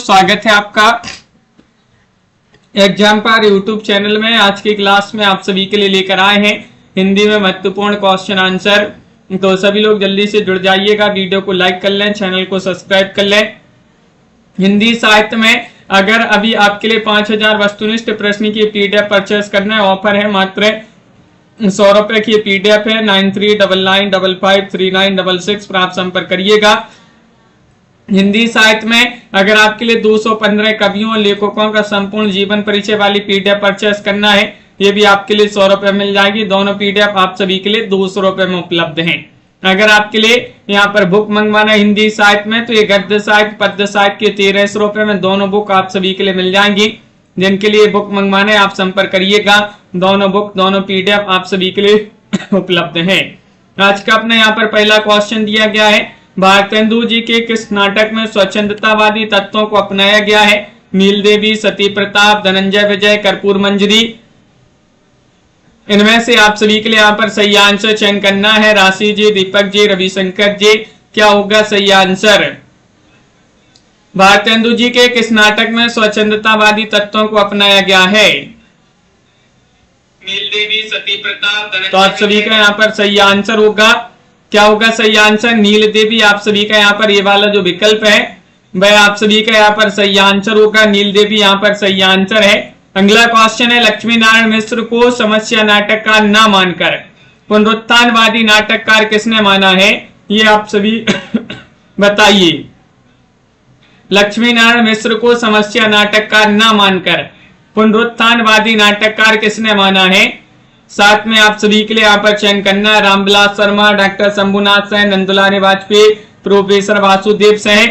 स्वागत है आपका एग्जाम पर यूट्यूब चैनल में। आज की क्लास में आप सभी के लिए लेकर आए हैं हिंदी में महत्वपूर्ण क्वेश्चन आंसर। तो सभी लोग जल्दी से जुड़ जाइएगा, वीडियो को लाइक कर लें, चैनल को सब्सक्राइब कर लें। हिंदी साहित्य में अगर अभी आपके लिए 5000 वस्तुनिष्ठ प्रश्न की पीडीएफ परचेस करना है, ऑफर है मात्र 100 रुपए की पीडीएफ है। 9399553966 पर आप संपर्क करिएगा। हिंदी साहित्य में अगर आपके लिए 215 कवियों और लेखकों का संपूर्ण जीवन परिचय वाली पीडीएफ परचेस करना है, ये भी आपके लिए 100 रुपए मिल जाएगी। दोनों पीडीएफ आप सभी के लिए 200 रुपए में उपलब्ध हैं। अगर आपके लिए यहाँ पर बुक मंगवाना है हिंदी साहित्य में, तो ये गद्य साहित्य पद्य साहित्य के 1300 रुपए में दोनों बुक आप सभी के लिए मिल जाएंगी। जिनके लिए बुक मंगवाना है आप संपर्क करिएगा। दोनों बुक दोनों पीडीएफ आप सभी के लिए उपलब्ध है। आज का अपने यहाँ पर पहला क्वेश्चन दिया गया है, भारतेंदु जी के किस नाटक में स्वच्छंदतावादी तत्वों को अपनाया गया है? नीलदेवी, सती प्रताप, धनंजय विजय, कर्पूर मंजरी। इनमें से आप सभी के लिए यहाँ पर सही आंसर चयन करना है। राशि जी, दीपक जी, रविशंकर जी, क्या होगा सही आंसर? भारतेंदु जी के किस नाटक में स्वच्छंदतावादी तत्वों को अपनाया गया है? नीलदेवी, सती प्रताप, धनंजय। तो आप सभी का यहाँ पर सही आंसर होगा, क्या होगा सही आंसर? नीलदेवी। आप सभी का यहाँ पर ये वाला जो विकल्प है वह आप सभी का यहाँ पर सही आंसर होगा। नीलदेवी यहाँ पर सही आंसर है। अगला क्वेश्चन है, लक्ष्मी नारायण मिश्र को समस्या नाटककार न मानकर पुनरुत्थानवादी नाटककार किसने माना है? ये आप सभी बताइए। लक्ष्मी नारायण मिश्र को समस्या नाटककार न मानकर पुनरुत्थानवादी नाटककार किसने माना है? साथ में आप सभी के लिए यहाँ पर चयन करना है। Ramvilas Sharma, doctor Shambhunath Sen, Nandulal Vajpeyi, professor Vasudev Sen.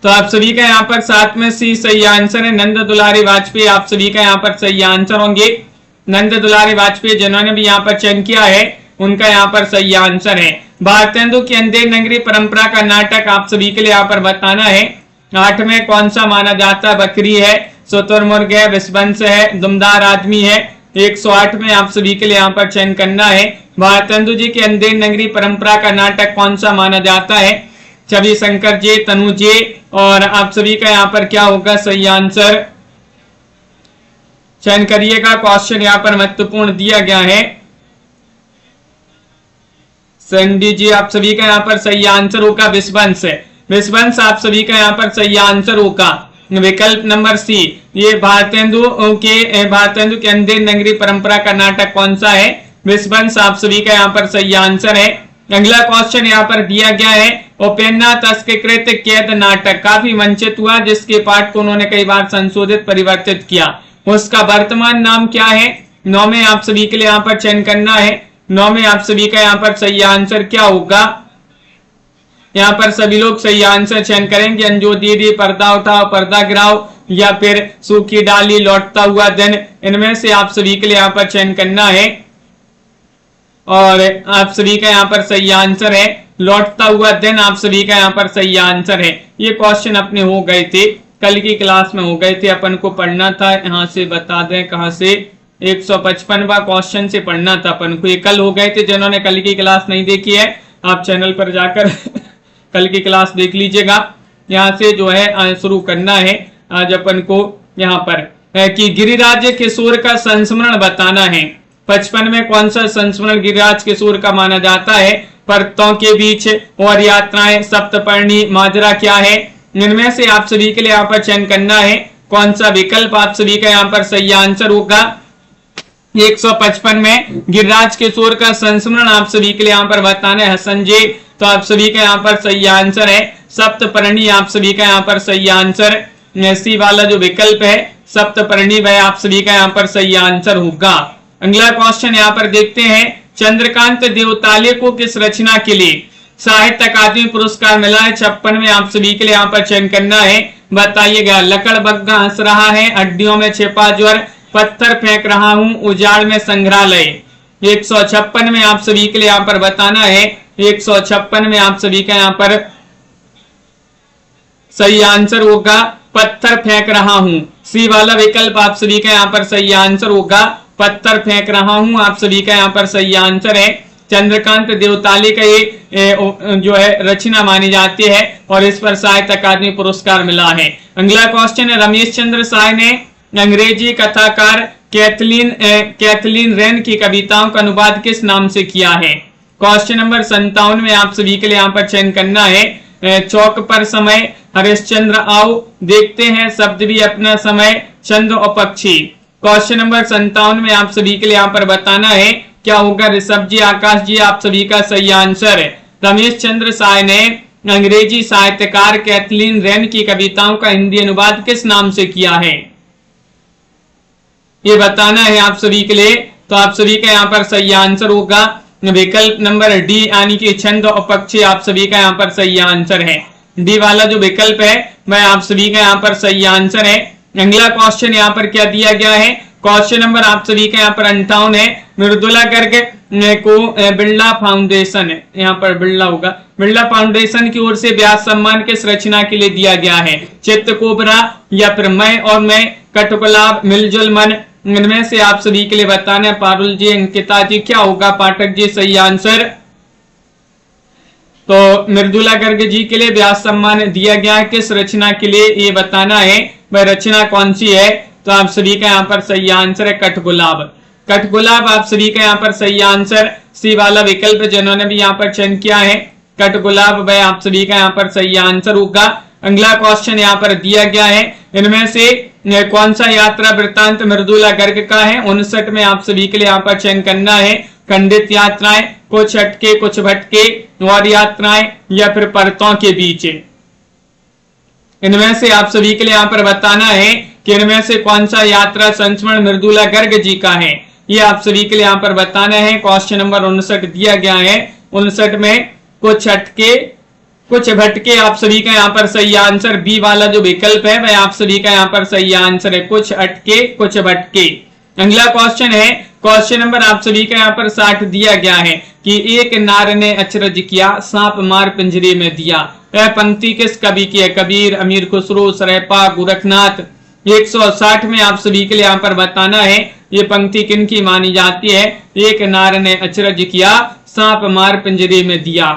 तो आप सभी का यहाँ पर साथ में सी सही आंसर है। नंद दुलारी वाजपेयी आप सभी का यहाँ पर सही आंसर होंगे। नंद दुलारी वाजपेयी जिन्होंने भी यहाँ पर चयन किया है उनका यहाँ पर सही आंसर है। भारतेंदु की अंधेर नगरी परंपरा का नाटक आप सभी के लिए यहाँ पर बताना है। 8 में कौन सा माना जाता है? बकरी है, शुतुरमुर्ग है, विषवंश है, दुमदार आदमी है। 108 में आप सभी के लिए यहाँ पर चयन करना है। भारतेंदु जी की अंधेर नगरी परंपरा का नाटक कौन सा माना जाता है? छवि शंकर जी, तनु जी। और आप सभी का यहाँ पर क्या होगा सही आंसर? चयन करिएगा। क्वेश्चन यहाँ पर महत्वपूर्ण दिया गया है। सैंडी जी आप सभी का यहाँ पर सही आंसर होगा विषवंश। विषवंश आप सभी का यहाँ पर सही आंसर होगा। विकल्प नंबर सी। ये भारतेंदु के अंधेर नगरी परंपरा का नाटक कौन सा है? विषवंश आप सभी का यहाँ पर सही आंसर है। अगला क्वेश्चन यहाँ पर दिया गया है, उपेन्द्रनाथ अस्कीकृत कैद नाटक काफी वंचित हुआ, जिसके पाठ को उन्होंने कई बार संशोधित परिवर्तित किया, उसका वर्तमान नाम क्या है? 9 में आप सभी के लिए यहाँ पर चयन करना है। 9 में आप सभी का यहाँ पर सही आंसर क्या होगा? यहाँ पर सभी लोग सही आंसर चयन करेंगे। अंजू दीदी, पर्दा उठाओ, पर्दा गिराओ, या फिर सूखी डाली, लौटता हुआ दिन। इनमें से आप सभी के लिए यहाँ पर चयन करना है और आप सभी का यहाँ पर सही आंसर है लौटता हुआ दिन। आप सभी का यहाँ पर सही आंसर है। ये क्वेश्चन अपने हो गए थे, कल की क्लास में हो गए थे, अपन को पढ़ना था। यहाँ से बता दें कहाँ से, 155वां क्वेश्चन से पढ़ना था अपन को। ये कल हो गए थे। जिन्होंने कल की क्लास नहीं देखी है आप चैनल पर जाकर कल की क्लास देख लीजिएगा। यहाँ से जो है शुरू करना है आज अपन को। यहाँ पर है कि गिरिराज किशोर का संस्मरण बताना है। 55 में कौन सा संस्मरण गिरिराज किशोर का माना जाता है? पर्वतों के बीच और यात्राएं, सप्तपर्णी, माजरा क्या है? इनमें से आप सभी के लिए यहाँ पर चयन करना है। कौन सा विकल्प आप सभी का यहाँ पर सही आंसर होगा? 155 में गिरिराज किशोर का संस्मरण आप सभी के लिए यहाँ पर बताना है। हसन जी, तो आप सभी का यहाँ पर सही आंसर है सप्तपर्णी। आप सभी का यहाँ पर सही आंसर सी वाला जो विकल्प है सप्तपर्णी, वह आप सभी का यहाँ पर सही आंसर होगा। अगला क्वेश्चन यहाँ पर देखते हैं, चंद्रकांत देवताले को किस रचना के लिए साहित्य अकादमी पुरस्कार मिला है? 56 में आप सभी के लिए यहाँ पर चयन करना है। बताइएगा। लकड़ बग्गा हंस रहा है, हड्डियों में छिपा ज्वर, पत्थर फेंक रहा हूं, उजाड़ में संग्रहालय। 156 में आप सभी के लिए यहाँ पर बताना है। 156 में आप सभी का यहाँ पर सही आंसर होगा पत्थर फेंक रहा हूं। सी वाला विकल्प आप सभी का यहाँ पर सही आंसर होगा पत्थर फेंक रहा हूं। आप सभी का यहाँ पर सही आंसर है। चंद्रकांत देवताली का ये जो है रचना मानी जाती है और इस पर साहित्य अकादमी पुरस्कार मिला है। अगला क्वेश्चन है, रमेश चंद्र साय ने अंग्रेजी कथाकार कैथलीन रेन की कविताओं का अनुवाद किस नाम से किया है? क्वेश्चन नंबर 57 में आप सभी के लिए यहाँ पर चयन करना है। चौक पर समय, हरिश्चंद्र आओ, देखते हैं शब्द भी अपना समय, चंद्र और पक्षी। क्वेश्चन नंबर 57 में आप सभी के लिए यहाँ पर बताना है क्या होगा? ऋषभ जी, आकाश जी, आप सभी का सही आंसर है। रमेश चंद्र साय ने अंग्रेजी साहित्यकार कैथलीन रेन की कविताओं का हिंदी अनुवाद किस नाम से किया है, ये बताना है आप सभी के लिए। तो आप सभी का यहाँ पर सही आंसर होगा विकल्प नंबर डी, यानी कि छंद और पक्षी आप सभी का यहाँ पर सही आंसर है। डी वाला जो विकल्प है वह आप सभी का यहाँ पर सही आंसर है। अगला क्वेश्चन यहाँ पर क्या दिया गया है? क्वेश्चन नंबर आप सभी का यहाँ पर 58 है। मृदुला गर्ग को बिरला फाउंडेशन, यहाँ पर बिरला होगा, बिरला फाउंडेशन की ओर से व्यास सम्मान किस रचना के लिए दिया गया है? चित्त कोबरा या फिर मैं और मैं, कठगुलाब, मिलजुल मन। इनमें से आप सभी के लिए बताना है। पारुल जी, अंकिता जी, क्या होगा पाठक जी सही आंसर? तो मृदुला गर्ग जी के लिए व्यास सम्मान दिया गया है, किस रचना के लिए ये बताना है, वह रचना कौन सी है? तो आप सभी का यहाँ पर सही आंसर है कठगुलाब। कठगुलाब आप सभी का यहाँ पर सही आंसर। सी वाला विकल्प जिन्होंने भी यहाँ पर चयन किया है कठगुलाब, वह आप सभी का यहाँ पर सही आंसर होगा। अगला क्वेश्चन यहाँ पर दिया गया है, इनमें से कौन सा यात्रा वृत्तांत मृदुला गर्ग का है? 59 में आप सभी के लिए यहाँ पर चयन करना है। खंडित यात्राएं, कुछ हटके कुछ भटके, और यात्राएं, या फिर परतों के बीच। इनमें से आप सभी के लिए यहाँ पर बताना है कि इनमें से कौन सा यात्रा संस्मरण मृदुला गर्ग जी का है, ये आप सभी के लिए यहाँ पर बताना है। क्वेश्चन नंबर 59 दिया गया है। 59 में कुछ हटके कुछ भटके आप सभी का यहाँ पर सही आंसर। बी वाला जो विकल्प है वह आप सभी का यहाँ पर सही आंसर है, कुछ अटके कुछ भटके। अगला क्वेश्चन है, क्वेश्चन नंबर आप सभी का यहाँ पर 60 दिया गया है कि एक नार ने अचरज किया, सांप मार पिंजरे में दिया। यह पंक्ति किस कवि की है? कबीर, अमीर खुसरो, सरैपा, गोरखनाथ। 160 में आप सभी के लिए यहाँ पर बताना है ये पंक्ति किन की मानी जाती है? एक नार ने अचरज किया, सांप मार पिंजरे में दिया।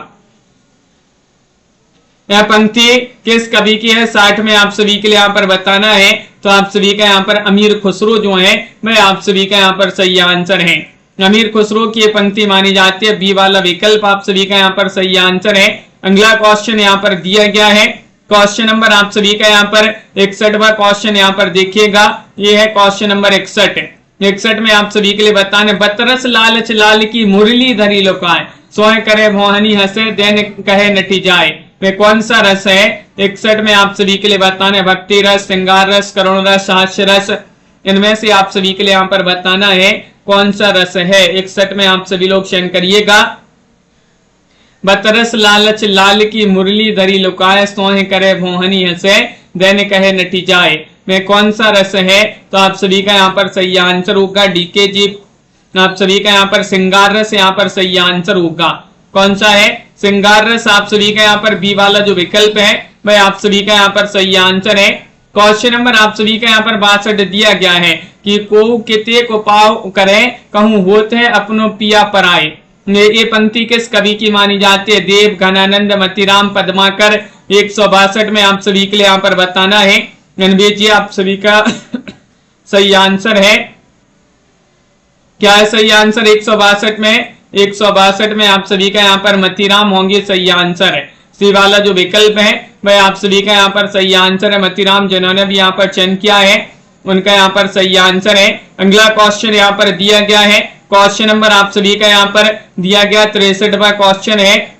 यह पंक्ति किस कवि की है? 60 में आप सभी के लिए यहाँ पर बताना है। तो आप सभी का यहाँ पर अमीर खुसरो जो है वह आप सभी का यहाँ पर सही आंसर है। अमीर खुसरो की यह पंक्ति मानी जाती है। बी वाला विकल्प आप सभी का यहाँ पर सही आंसर है। अगला क्वेश्चन यहाँ पर दिया गया है। क्वेश्चन नंबर आप सभी का यहाँ पर 61वां क्वेश्चन यहाँ पर देखिएगा, ये है क्वेश्चन नंबर 61। 61 में आप सभी के लिए बताने, बतरस लालच लाल की मुरली धरी लुकाए, सोए करे मोहनी हंसे, देन कहे नटी जाए। वे कौन सा रस है? 61 में आप सभी के लिए बताना, भक्ति रस, श्रृंगार रस, करुण रस, हास्य रस। इनमें से आप सभी के लिए यहाँ पर बताना है कौन सा रस है। 61 में आप सभी लोग चयन करिएगा। बतरस लालच लाल की मुरली धरी लुकाए, सोहे करे भोहनी हंसे, देन कहे नटी जाए। वे कौन सा रस है? तो आप सभी का यहाँ पर सही आंसर होगा डीके जी, आप सभी का यहाँ पर श्रृंगार रस यहाँ पर सही आंसर होगा। कौन सा है? श्रृंगार रस आप सभी का यहाँ पर बी वाला जो विकल्प है वह आप सभी का यहाँ पर सही आंसर है। क्वेश्चन नंबर आप सभी का यहाँ पर 62 दिया गया है कि को किते को पाव करे, कहूं होते हैं अपनो पिया पराए। ये पंक्ति किस कवि की मानी जाती है? देव, घनानंद, मतीराम, पद्माकर। 162 में आप सभी के लिए यहाँ पर बताना है। रणवीर जी आप सभी का सही आंसर है। क्या है सही आंसर 162 में? 162 में आप सभी का यहाँ पर मतीराम होंगे सही आंसर है। सी वाला जो विकल्प है वह आप सभी का यहाँ पर सही आंसर है। मतीराम जिन्होंने भी यहाँ पर चयन किया है उनका यहाँ पर सही आंसर है। अगला क्वेश्चन यहाँ पर दिया गया है। क्वेश्चन नंबर आप सभी का यहाँ पर दिया गया 63वां क्वेश्चन है।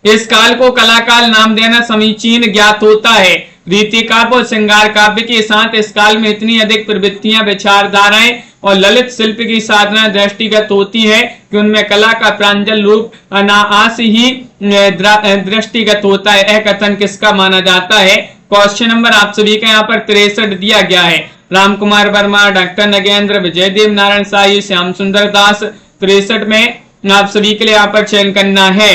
इस काल को कलाकाल नाम देना समीचीन ज्ञात होता है। रीति काव्य और श्रृंगार काव्य के साथ इस काल में इतनी अधिक प्रवृत्तियां, विचारधाराएं और ललित शिल्प की साधना दृष्टिगत होती है कि उनमें कला का प्रांजल रूप अनायास ही दृष्टिगत होता है। यह कथन किसका माना जाता है? क्वेश्चन नंबर आप सभी का यहाँ पर 63 दिया गया है। राम कुमार वर्मा, डॉक्टर नगेंद्र, विजयदेव नारायण साई, श्याम सुंदर दास। 63 में आप सभी के लिए यहाँ पर चयन करना है।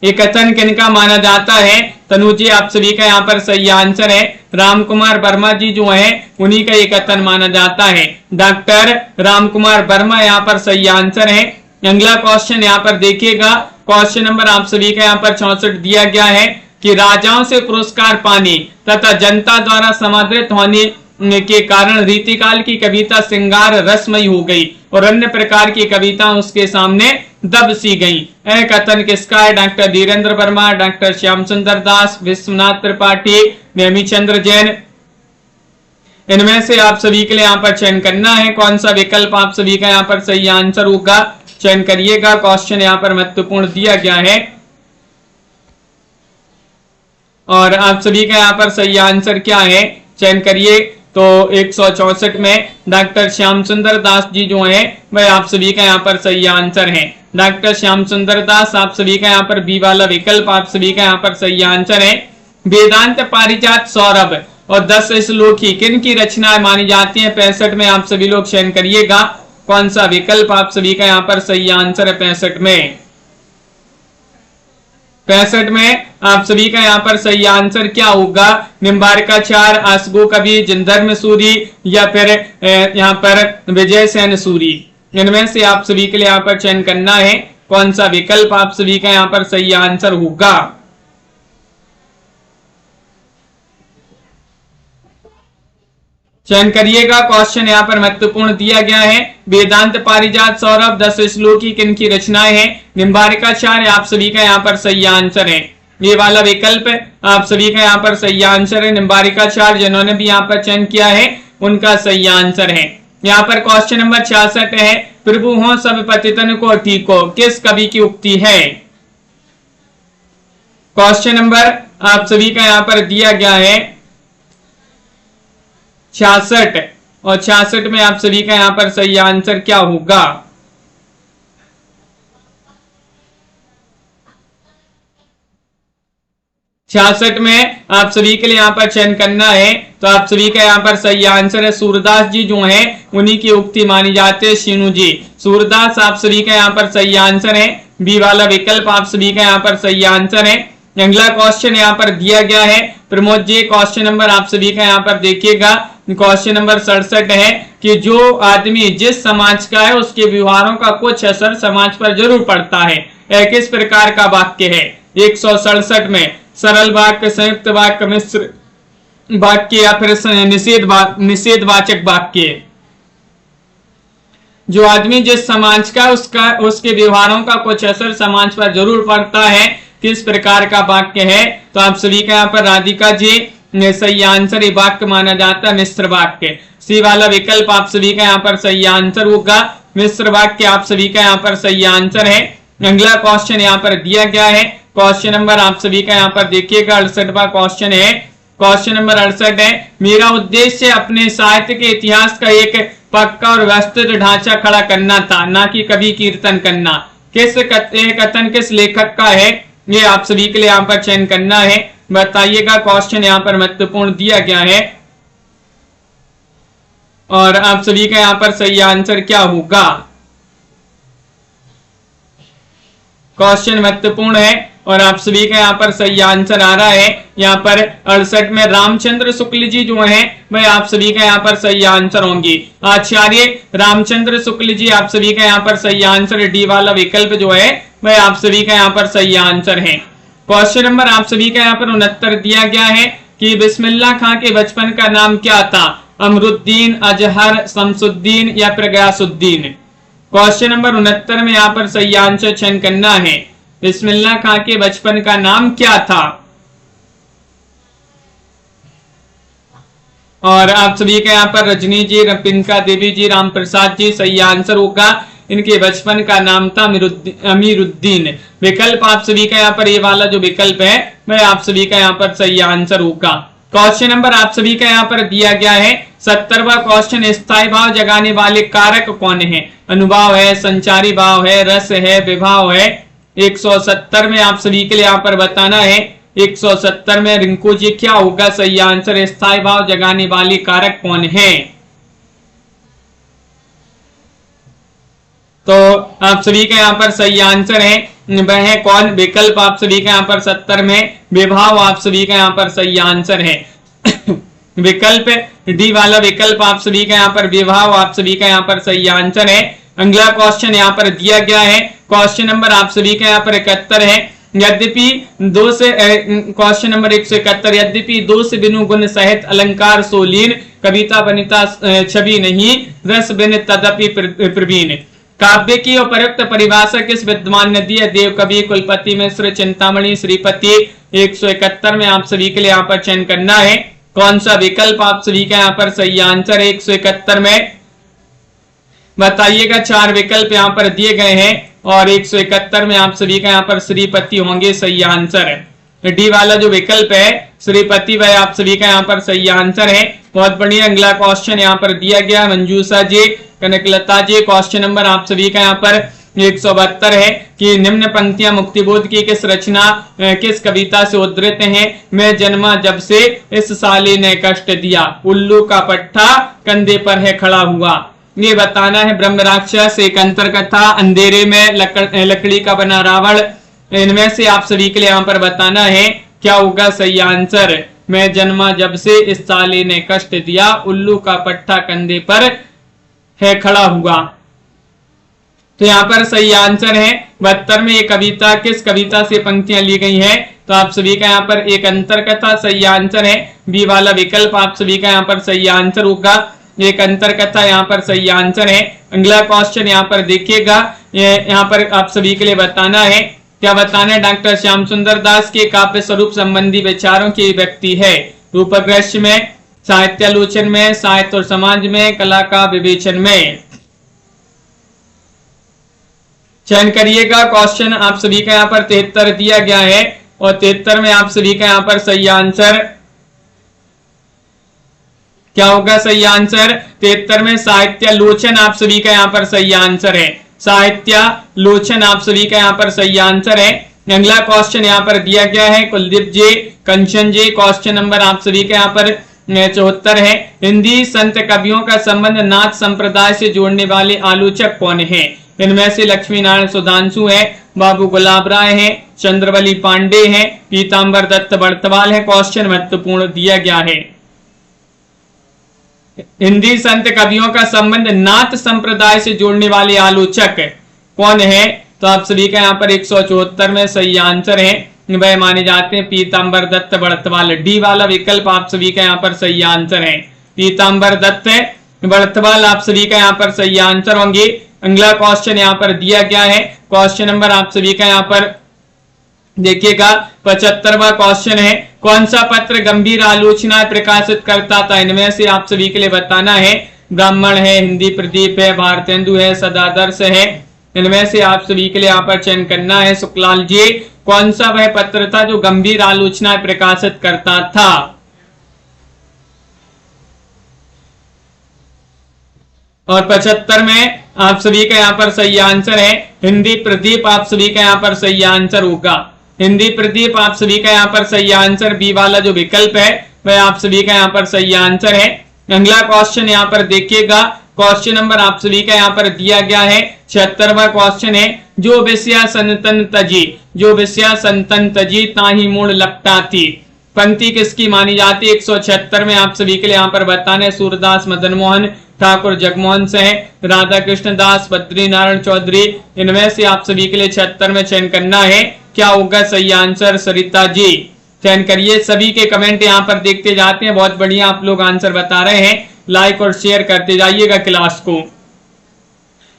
ये कथन किनका माना जाता है? तनु जी आप सभी का यहाँ पर सही आंसर है। राम कुमार वर्मा जी जो है उन्हीं का ये कथन माना जाता है। डॉक्टर राम कुमार वर्मा यहाँ पर सही आंसर है। अगला क्वेश्चन यहाँ पर देखिएगा, क्वेश्चन नंबर आप सभी का यहाँ पर 64 दिया गया है कि राजाओं से पुरस्कार पाने तथा जनता द्वारा समादृत होने के कारण रीतिकाल की कविता श्रृंगार रसमयी हो गई और अन्य प्रकार की कविता उसके सामने दब सी गई। यह कथन किसका है? डॉक्टर धीरेन्द्र वर्मा, डॉक्टर श्याम सुंदर दास, विश्वनाथ त्रिपाठी, नेमीचंद्र जैन। इनमें से आप सभी के लिए यहाँ पर चयन करना है। कौन सा विकल्प आप सभी का यहाँ पर सही आंसर होगा, चयन करिएगा। क्वेश्चन यहाँ पर महत्वपूर्ण दिया गया है और आप सभी का यहाँ पर सही आंसर क्या है, चयन करिए। तो 164 में डॉक्टर श्याम सुंदर दास जी जो है वह आप सभी का यहाँ पर सही आंसर है। डॉक्टर श्याम सुंदर दास आप सभी का यहाँ पर बी वाला विकल्प आप सभी का यहाँ पर सही आंसर है। वेदांत पारिजात सौरभ और 10 श्लोक ही किन की रचनाएं मानी जाती हैं? 65 में आप सभी लोग चयन करिएगा। कौन सा विकल्प आप सभी का यहाँ पर सही आंसर है? 65 में 65 में आप सभी का यहाँ पर सही आंसर क्या होगा? निम्बारकाचार्य, आसगो कवि, जिनधर्म सूरी या फिर यहाँ पर विजय सेन सूरी। इनमें से आप सभी के लिए यहाँ पर चयन करना है। कौन सा विकल्प आप सभी का यहाँ पर सही आंसर होगा? चयन करिएगा। क्वेश्चन यहाँ पर महत्वपूर्ण दिया गया है। वेदांत पारिजात सौरभ 10 श्लोक की किन की रचनाएं हैं? निम्बारकाचार्य आप सभी का यहाँ पर सही आंसर है। ये वाला विकल्प आप सभी का यहाँ पर सही आंसर है। निम्बारकाचार्य जिन्होंने भी यहाँ पर चयन किया है उनका सही आंसर है। यहाँ पर क्वेश्चन नंबर 66 है, प्रभु हो सब पतितन को ठीको किस कवि की उक्ति है? क्वेश्चन नंबर आप सभी का यहाँ पर दिया गया है 66 और 66 में आप सभी का यहाँ पर सही आंसर क्या होगा? छियासठ में आप सभी के लिए यहाँ पर चयन करना है। तो आप सभी का यहाँ पर सही आंसर है सूरदास जी जो हैं उन्हीं की उक्ति मानी जाती है। शीनू जी सूरदास आप सभी का यहाँ पर सही आंसर है। बी वाला विकल्प आप सभी का यहाँ पर सही आंसर है। अगला क्वेश्चन यहाँ पर दिया गया है प्रमोद जी, क्वेश्चन नंबर आप सभी का यहाँ पर देखिएगा। क्वेश्चन नंबर 67 है कि जो आदमी जिस समाज का है उसके व्यवहारों का कुछ असर समाज पर जरूर पड़ता है, यह किस प्रकार का वाक्य है? 167 में सरल वाक्य, संयुक्त वाक्य, मिश्र वाक्य या फिर निषेधवाचक वाक्य। जो आदमी जिस समाज का उसके व्यवहारों का कुछ असर समाज पर जरूर पड़ता है, किस प्रकार का वाक्य है? तो आप सभी का यहाँ पर राधिका जी सही आंसर ये वाक्य माना जाता है मिश्र वाक्य। सी वाला विकल्प आप सभी का यहाँ पर सही आंसर होगा। मिश्र वाक्य आप सभी का यहाँ पर सही आंसर है। अगला क्वेश्चन यहाँ पर दिया गया है। क्वेश्चन नंबर आप सभी का यहाँ पर देखिएगा 68वां क्वेश्चन है। क्वेश्चन नंबर 68 है, मेरा उद्देश्य अपने साहित्य के इतिहास का एक पक्का और व्यवस्थित ढांचा खड़ा करना था, ना कि कभी कीर्तन करना। किस कथन किस लेखक का है? ये आप सभी के लिए यहाँ पर चयन करना है। बताइएगा। क्वेश्चन यहाँ पर महत्वपूर्ण दिया गया है और आप सभी का यहाँ पर सही आंसर क्या होगा? क्वेश्चन महत्वपूर्ण है और आप सभी का यहाँ पर सही आंसर आ रहा है। यहाँ पर 68 में रामचंद्र शुक्ल जी जो हैं वह आप सभी का यहाँ पर सही आंसर होंगी। आचार्य रामचंद्र शुक्ल जी आप सभी का यहाँ पर सही आंसर। डी वाला विकल्प जो है वह आप सभी का यहाँ पर सही आंसर है। क्वेश्चन नंबर आप सभी का यहाँ पर 69 दिया गया है कि बिस्मिल्लाह खां के बचपन का नाम क्या था? अमरुद्दीन, अजहर, शमसुद्दीन या फिर गयासुद्दीन। क्वेश्चन नंबर 69 में यहाँ पर सही आंसर चयन करना है। बिस्मिल्लाह खां के बचपन का नाम क्या था? और आप सभी का यहाँ पर रजनी जी, पिनका देवी जी, राम प्रसाद जी सही आंसर होगा। इनके बचपन का नाम था अमीरुद्दीन। विकल्प आप सभी का यहाँ पर ये वाला जो विकल्प है वह आप सभी का यहाँ पर सही आंसर होगा। क्वेश्चन नंबर आप सभी का यहाँ पर दिया गया है 70वां क्वेश्चन, स्थायी भाव जगाने वाले कारक कौन है? अनुभाव है, संचारी भाव है, रस है, विभाव है। 170 में आप सभी के लिए यहाँ पर बताना है। 170 में रिंकू जी क्या होगा सही आंसर? स्थायी भाव जगाने वाले कारक कौन है? तो आप सभी का यहाँ पर सही आंसर है वह है कौन? विकल्प आप सभी का यहाँ पर 70 में विभाव आप सभी का यहाँ पर सही आंसर है। विकल्प डी वाला विकल्प आप सभी का यहाँ पर विभाव आप सभी का यहाँ पर सही आंसर है। अगला क्वेश्चन यहाँ पर दिया गया है, क्वेश्चन नंबर आप सभी का यहाँ पर 71 है। यद्यपि दो से क्वेश्चन नंबर 171, यद्यपि दो से बिनु गुण सहित अलंकार सोलीन, कविता बनिता छवि नहीं, रस बिन तदपि प्रवीण। काव्य की उपयुक्त परिभाषा किस विद्वान ने दी है? देव कवि, कुलपति मिश्र, चिंतामणि, श्रीपति। 171 में आप सभी के लिए यहाँ पर चयन करना है। कौन सा विकल्प आप सभी का यहाँ पर सही आंसर है? 171 में बताइएगा। 4 विकल्प यहाँ पर दिए गए हैं और 171 में आप सभी का यहाँ पर श्रीपति होंगे सही आंसर है। डी वाला जो विकल्प है श्रीपति वह आप सभी का यहाँ पर सही आंसर है। बहुत बढ़िया। अगला क्वेश्चन यहाँ पर दिया गया, मंजूषा जी, कनकलता जी, क्वेश्चन नंबर आप सभी का यहाँ पर 172 है कि निम्न पंक्तियां मुक्तिबोध की किस रचना किस कविता से उद्धृत हैं? मैं जन्मा जब से इस साले ने कष्ट दिया, उल्लू का पट्टा कंधे पर है खड़ा हुआ। ये बताना है। ब्रह्म राक्षस, एक अंतर कथा, अंधेरे में लकड़ी का बना रावण। इनमें से आप सभी के लिए यहाँ पर बताना है क्या होगा सही आंसर। मैं जन्मा जब से इस साले ने कष्ट दिया, उल्लू का पट्टा कंधे पर है खड़ा हुआ। तो यहाँ पर सही आंसर है 72 में। ये कविता किस कविता से पंक्तियां ली गई हैं? तो आप सभी का यहाँ पर एक अंतर कथा सही आंसर है। बी वाला विकल्प आप सभी का यहाँ पर सही आंसर होगा। एक अंतर कथा यहाँ पर सही आंसर है। अगला क्वेश्चन यहाँ पर देखिएगा, यहाँ पर आप सभी के लिए बताना है क्या बताना है? डॉक्टर श्याम सुंदर दास के काव्य स्वरूप संबंधी विचारों की व्यक्ति है। रूपग्रह में, साहित्यालोचन में, साहित्य और समाज में, कला का विवेचन में। चयन करिएगा। क्वेश्चन आप सभी का यहाँ पर 73 दिया गया है और 73 में आप सभी का यहाँ पर सही आंसर क्या होगा? सही आंसर 73 में साहित्यालोचन आप सभी का यहाँ पर सही आंसर है। साहित्यालोचन आप सभी का यहाँ पर सही आंसर है। अगला क्वेश्चन यहाँ पर दिया गया है, कुलदीप जी, कंचन जी, क्वेश्चन नंबर आप सभी का यहाँ पर 74 है। हिंदी संत कवियों का संबंध नाथ संप्रदाय से जोड़ने वाले आलोचक कौन है? इनमें से लक्ष्मी नारायण सुधांशु है, बाबू गुलाब राय है, चंद्रवली पांडे है, पीताम्बर दत्त बर्तवाल है। क्वेश्चन महत्वपूर्ण दिया गया है। हिंदी संत कवियों का संबंध नाथ संप्रदाय से जोड़ने वाले आलोचक कौन है? तो आप सभी का यहाँ पर 174 में सही आंसर है। वह माने जाते हैं पीताम्बर दत्त बर्तवाल। डी वाला विकल्प आप सभी का यहाँ पर सही आंसर है। पीताम्बर दत्त बर्तवाल आप सभी का यहाँ पर सही आंसर होंगे। अगला क्वेश्चन यहाँ पर दिया गया है, क्वेश्चन नंबर आप सभी का यहाँ पर देखिएगा 75वां क्वेश्चन है। कौन सा पत्र गंभीर आलोचना प्रकाशित करता था? इनमें से आप सभी के लिए बताना है। ब्राह्मण है, हिंदी प्रदीप है, भारतेंदु है, सदादर्श है। इनमें से आप सभी के लिए यहाँ पर चयन करना है। शुक्लाल जी, कौन सा वह पत्र था जो गंभीर आलोचना प्रकाशित करता था? और 75 में आप सभी का यहाँ पर सही आंसर है हिंदी प्रदीप। आप सभी का यहाँ पर सही आंसर होगा हिंदी प्रदीप। आप सभी का यहाँ पर सही आंसर बी वाला जो विकल्प है वह आप सभी का यहाँ पर सही आंसर है। अगला क्वेश्चन यहाँ पर देखिएगा, क्वेश्चन नंबर आप सभी का यहाँ पर दिया गया है 76वां क्वेश्चन है। जो विषया संतन तजी, जो विषया संतन तजी ताही मूल लपटा थी, पंक्ति किसकी मानी जाती है? 176 में आप सभी के लिए यहाँ पर बताना है। सूरदास, मदन मोहन, ठाकुर जगमोहन सिंह, राधा कृष्ण दास, बद्री नारायण चौधरी। इनमें से आप सभी के लिए 76 में चयन करना है। क्या होगा सही आंसर? सरिता जी, चयन करिए। सभी के कमेंट यहाँ पर देखते जाते हैं। बहुत बढ़िया आप लोग आंसर बता रहे हैं। लाइक और शेयर करते जाइएगा क्लास को।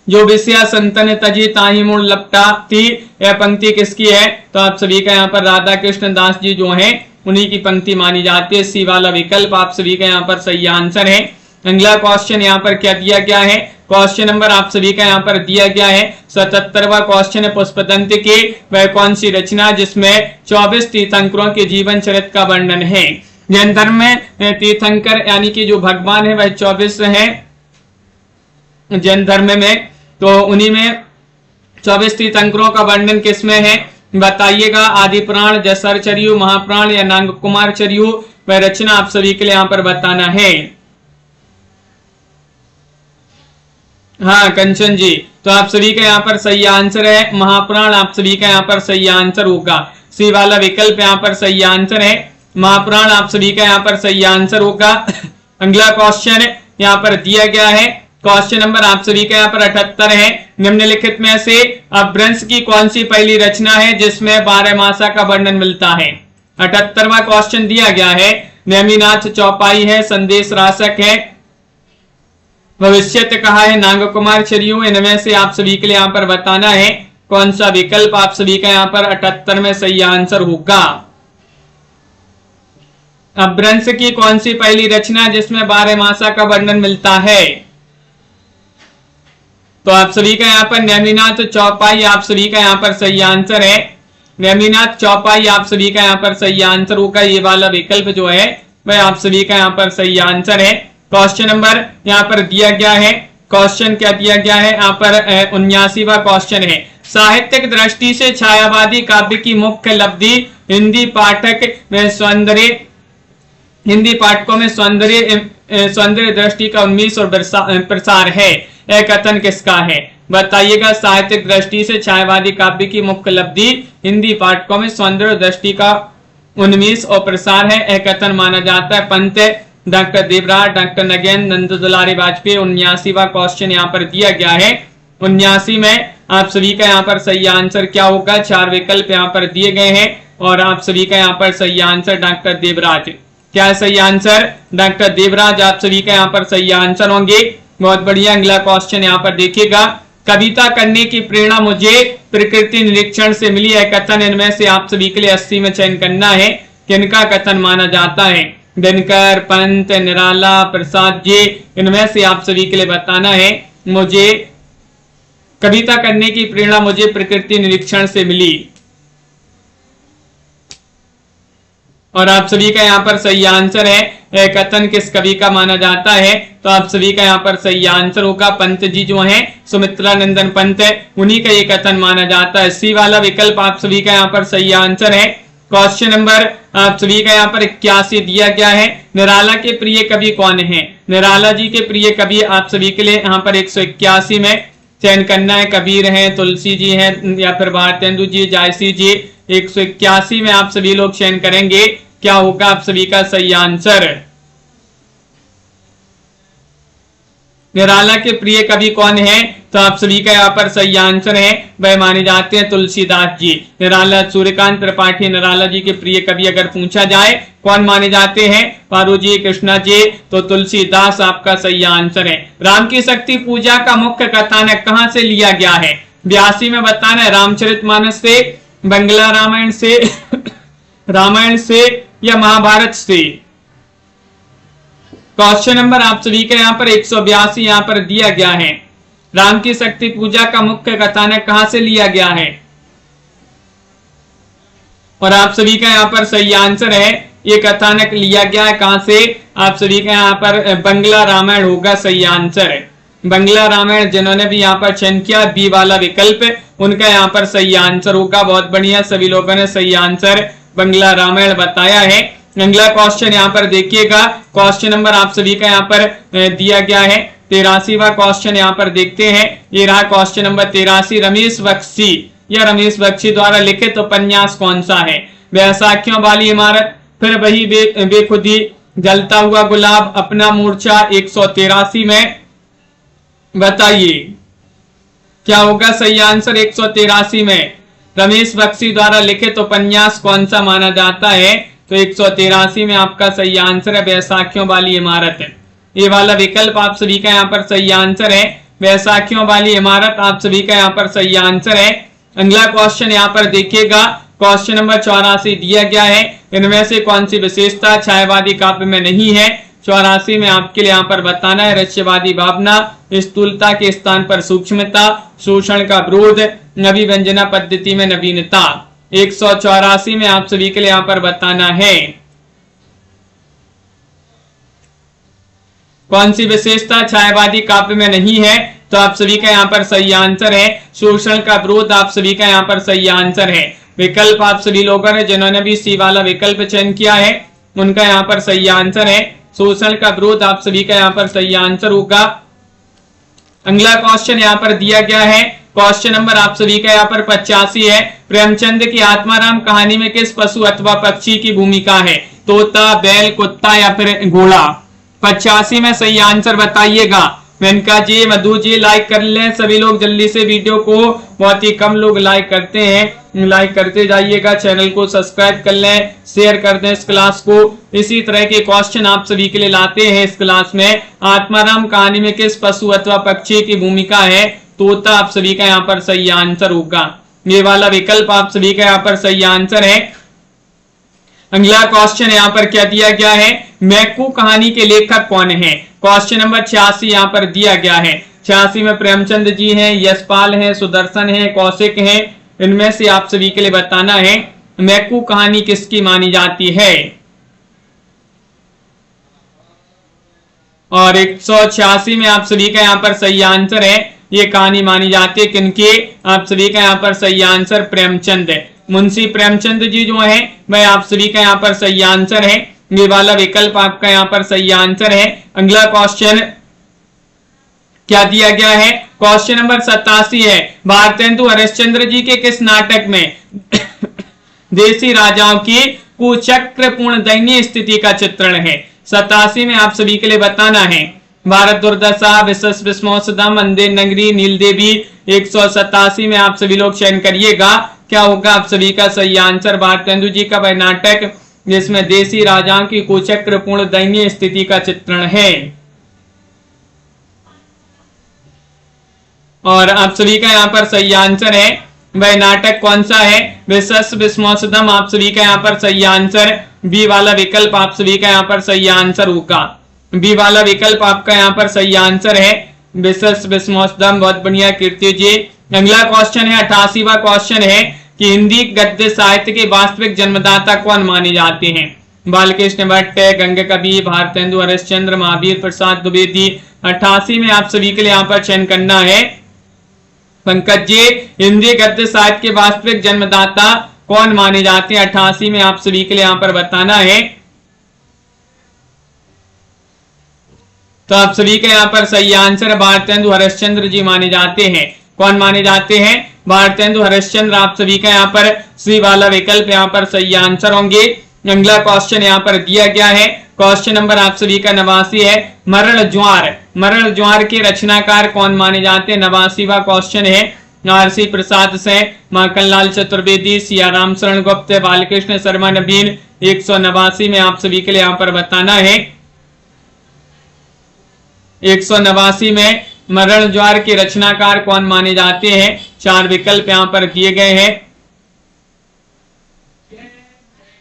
जो विषया संतन तजी ताही मूल लपटा थी, यह पंक्ति किसकी है? तो आप सभी का यहाँ पर राधा कृष्ण दास जी जो है उन्हीं की पंक्ति मानी जाती है। सी वाला विकल्प आप सभी का यहाँ पर सही आंसर है। अगला क्वेश्चन यहाँ पर क्या दिया गया है? क्वेश्चन नंबर आप सभी का यहाँ पर दिया गया है 77वां क्वेश्चन है। पुष्पदंत की वह कौन सी रचना जिसमें 24 तीर्थंकरों के जीवन चरित्र का वर्णन है? जैन धर्म में तीर्थंकर यानी कि जो भगवान है वह 24 है जैन धर्म में, तो उन्हीं में 24 तीर्थंकरों का वर्णन किसमें है बताइएगा। आदि प्राण, जसर चरियु, महाप्राण या नांग कुमार चरियु, वह रचना आप सभी के लिए यहाँ पर बताना है। हाँ कंचन जी, तो आप सभी का यहाँ पर सही आंसर है महापुराण, आप सभी का यहाँ पर सही आंसर होगा। सी वाला विकल्प यहाँ पर सही आंसर है महापुराण, आप सभी का यहाँ पर सही आंसर होगा। अगला क्वेश्चन यहाँ पर दिया गया है, क्वेश्चन नंबर आप सभी का यहाँ पर 78 है। निम्नलिखित में से अपभ्रंश की कौन सी पहली रचना है जिसमें 12 मासा का वर्णन मिलता है। 78वां क्वेश्चन दिया गया है, नेमिनाथ चौपाई है, संदेश राशक है, भविष्यत कहा है, नाग कुमार चरियो। इनमें से आप सभी के लिए यहाँ पर बताना है कौन सा विकल्प आप सभी का यहाँ पर 78 में सही आंसर होगा। अपभ्रंश की कौन सी पहली रचना जिसमें 12 मासा का वर्णन मिलता है। तो आप सभी का यहाँ पर नेमिनाथ चौपाई आप सभी का यहाँ पर सही आंसर है। नेमिनाथ चौपाई आप सभी का यहाँ पर सही आंसर होगा। ये वाला विकल्प जो है वह आप सभी का यहाँ पर सही आंसर है। क्वेश्चन नंबर यहाँ पर दिया गया है, क्वेश्चन क्या दिया गया है यहाँ पर 79वां क्वेश्चन है, साहित्यिक दृष्टि से छायावादी काव्य की मुख्य लब्धि हिंदी पाठकों में सौंदर्य दृष्टि का उन्मीष और प्रसार है। यह कथन किसका है बताइएगा। साहित्यिक दृष्टि से छायावादी काव्य की मुख्य लब्धि हिंदी पाठकों में सौंदर्य दृष्टि का उन्मीष और प्रसार है। यह कथन माना जाता है पंत, डॉक्टर देवराज, डॉक्टर नगेंद्र, नंद दुलारी वाजपेयी। 79वां क्वेश्चन यहाँ पर दिया गया है। 79 में आप सभी का यहाँ पर सही आंसर क्या होगा। 4 विकल्प यहाँ पर दिए गए हैं और आप सभी का यहाँ पर सही आंसर डॉक्टर देवराज। क्या है सही आंसर? डॉक्टर देवराज आप सभी का यहाँ पर सही आंसर होंगे। बहुत बढ़िया। अगला क्वेश्चन यहाँ पर देखिएगा, कविता करने की प्रेरणा मुझे प्रकृति निरीक्षण से मिली है कथन इनमें से आप सभी के लिए 80 में चयन करना है। किनका कथन माना जाता है? दिनकर, पंत, निराला, प्रसाद जी। इनमें से आप सभी के लिए बताना है मुझे कविता करने की प्रेरणा मुझे प्रकृति निरीक्षण से मिली। और आप सभी का यहाँ पर सही आंसर है कथन किस कवि का माना जाता है। तो आप सभी का यहाँ पर सही आंसर होगा पंत जी जो हैं सुमित्रा नंदन पंत, उन्हीं का ये कथन माना जाता है। सी वाला विकल्प आप सभी का यहाँ पर सही आंसर है। क्वेश्चन नंबर आप सभी का यहाँ पर 81 दिया गया है, निराला के प्रिय कवि कौन है। निराला जी के प्रिय कवि आप सभी के लिए यहाँ पर 181 में चयन करना है। कबीर हैं, तुलसी जी हैं या फिर भारतेंदु जी, जायसी जी। 181 में आप सभी लोग चयन करेंगे, क्या होगा आप सभी का सही आंसर। निराला के प्रिय कवि कौन है? तो आप सभी का यहाँ पर सही आंसर है वह माने जाते हैं तुलसीदास जी। निराला, सूर्यकांत त्रिपाठी निराला जी के प्रिय कवि अगर पूछा जाए कौन माने जाते हैं, पारू जी, कृष्णा जी, तो तुलसीदास आपका सही आंसर है। राम की शक्ति पूजा का मुख्य कथानक कहां से लिया गया है? 82 में बताना है रामचरितमानस से, बंगला रामायण से, रामायण से या महाभारत से। क्वेश्चन नंबर आप सभी का यहाँ पर 182 यहाँ पर दिया गया है, राम की शक्ति पूजा का मुख्य कथानक कहां से लिया गया है। और आप सभी का यहाँ पर सही आंसर है ये कथानक लिया गया है कहां से? आप सभी का यहाँ पर बंगला रामायण होगा सही आंसर है। बंगला रामायण जिन्होंने भी यहाँ पर चयन किया बी वाला विकल्प उनका यहाँ पर सही आंसर होगा। बहुत बढ़िया, सभी लोगों ने सही आंसर बंगला रामायण बताया है। अगला क्वेश्चन यहाँ पर देखिएगा, क्वेश्चन नंबर आप सभी का यहाँ पर दिया गया है 83वां क्वेश्चन यहाँ पर देखते हैं। ये रहा क्वेश्चन नंबर 83। रमेश बख्शी या रमेश बख्शी द्वारा लिखित उपन्यास कौन सा है? बैसाखियों वाली इमारत, फिर वही बेखुदी, जलता हुआ गुलाब, अपना मूर्छा। 183 में बताइए क्या होगा सही आंसर। 183 में रमेश बख्शी द्वारा लिखित उपन्यास कौन सा माना जाता है? तो 183 में आपका सही आंसर है बैसाखियों वाली इमारत। ये वाला विकल्प आप सभी का यहाँ पर सही आंसर है, बैसाखियों वाली इमारत आप सभी का यहाँ पर सही आंसर है। अगला क्वेश्चन यहाँ पर देखिएगा, क्वेश्चन नंबर 84 दिया गया है, इनमें से कौन सी विशेषता छायावादी काव्य में नहीं है। 84 में आपके लिए यहाँ पर बताना है रहस्यवादी भावना, स्थूलता के स्थान पर सूक्ष्मता, शोषण का विरोध, अभिव्यंजना पद्धति में नवीनता। 184 में आप सभी के लिए यहाँ पर बताना है कौन सी विशेषता छायावादी काव्य में नहीं है। तो आप सभी का यहाँ पर सही आंसर है शोषण का विरोध, आप सभी का यहाँ पर सही आंसर है। विकल्प आप सभी लोगों ने जिन्होंने भी सी वाला विकल्प चयन किया है उनका यहाँ पर सही आंसर है शोषण का विरोध, आप सभी का यहाँ पर सही आंसर होगा। अगला क्वेश्चन यहाँ पर दिया गया है, क्वेश्चन नंबर आप सभी का यहाँ पर 85 है। प्रेमचंद की आत्माराम कहानी में किस पशु अथवा पक्षी की भूमिका है? तोता, बैल, कुत्ता या फिर घोड़ा? 85 में सही आंसर बताइएगा। मेनका जी, मधु जी, लाइक कर लें सभी लोग जल्दी से वीडियो को, बहुत ही कम लोग लाइक करते हैं, लाइक करते जाइएगा। चैनल को सब्सक्राइब कर लें, शेयर कर दें इस क्लास को। इसी तरह के क्वेश्चन आप सभी के लिए लाते हैं इस क्लास में। आत्माराम कहानी में किस पशु अथवा पक्षी की भूमिका है? तोता आप सभी का यहाँ पर सही आंसर होगा। ये वाला विकल्प आप सभी का यहाँ पर सही आंसर है। अगला क्वेश्चन यहाँ पर क्या दिया गया है? मैकू कहानी के लेखक कौन है? क्वेश्चन नंबर 86 यहाँ पर दिया गया है। 86 में प्रेमचंद जी हैं, यशपाल हैं, सुदर्शन हैं, कौशिक हैं। इनमें से आप सभी के लिए बताना है मैकू कहानी किसकी मानी जाती है। और 186 में आप सभी का यहाँ पर सही आंसर है, ये कहानी मानी जाती है किनकी? आप सभी का यहाँ पर सही आंसर प्रेमचंद है। मुंशी प्रेमचंद जी जो है वह आप सभी का यहाँ पर सही आंसर है। ये वाला विकल्प आपका यहाँ पर सही आंसर है। अगला क्वेश्चन क्या दिया गया है? क्वेश्चन नंबर 87 है। भारतेंदु हरिश्चंद्र जी के किस नाटक में देसी राजाओं की कुचक्रपूर्ण दयनीय स्थिति का चित्रण है? 87 में आप सभी के लिए बताना है। भारत दुर्दशा, विशेष विस्मोसदम, अंधे नगरी, नील देवी। 187 में आप सभी लोग चयन करिएगा, क्या होगा आप सभी का सही आंसर? भारतेंदु जी का वह नाटक जिसमें देसी राजाओं की कुचक्रपूर्ण दयनीय स्थिति का चित्रण है। और आप सभी का यहाँ पर सही आंसर है, वह नाटक कौन सा है? विशेष विस्मोसदम आप सभी का यहाँ पर सही आंसर। बी वाला विकल्प आप सभी का यहाँ पर सही आंसर होगा। बी वाला विकल्प आपका यहाँ पर सही आंसर है, विशेष विस्मोसदम। बहुत बढ़िया कीर्ति जी। अगला क्वेश्चन है 88वां क्वेश्चन है कि हिंदी गद्य साहित्य के वास्तविक जन्मदाता कौन माने जाते हैं? बालकृष्ण भट्ट, गंगा कबीर, भारतेंदु हरिश्चंद्र, महावीर प्रसाद द्विवेदी। 88 में आप सभी के लिए यहाँ पर चयन करना है। पंकज जी, हिंदी गद्य साहित्य के वास्तविक जन्मदाता कौन माने जाते हैं? 88 में आप सभी के लिए यहाँ पर बताना है। तो आप सभी का यहाँ पर सही आंसर भारतेंदु हरिश्चंद्र जी माने जाते हैं। कौन माने जाते हैं? भारतेंदु हरिश्चंद्र। आप सभी का यहाँ पर सी वाला विकल्प यहाँ पर सही आंसर होंगे। अगला क्वेश्चन यहाँ पर दिया गया है, क्वेश्चन नंबर आप सभी का 89 है। मरण ज्वार, मरण ज्वार के रचनाकार कौन माने जाते हैं? 89वां क्वेश्चन है। आरसी प्रसाद से, माखनलाल चतुर्वेदी, सियाराम शरण गुप्त, बालकृष्ण शर्मा नवीन। 189 में आप सभी के लिए यहाँ पर बताना है। 189 में मरण ज्वार के रचनाकार कौन माने जाते हैं? 4 विकल्प यहाँ पर दिए गए हैं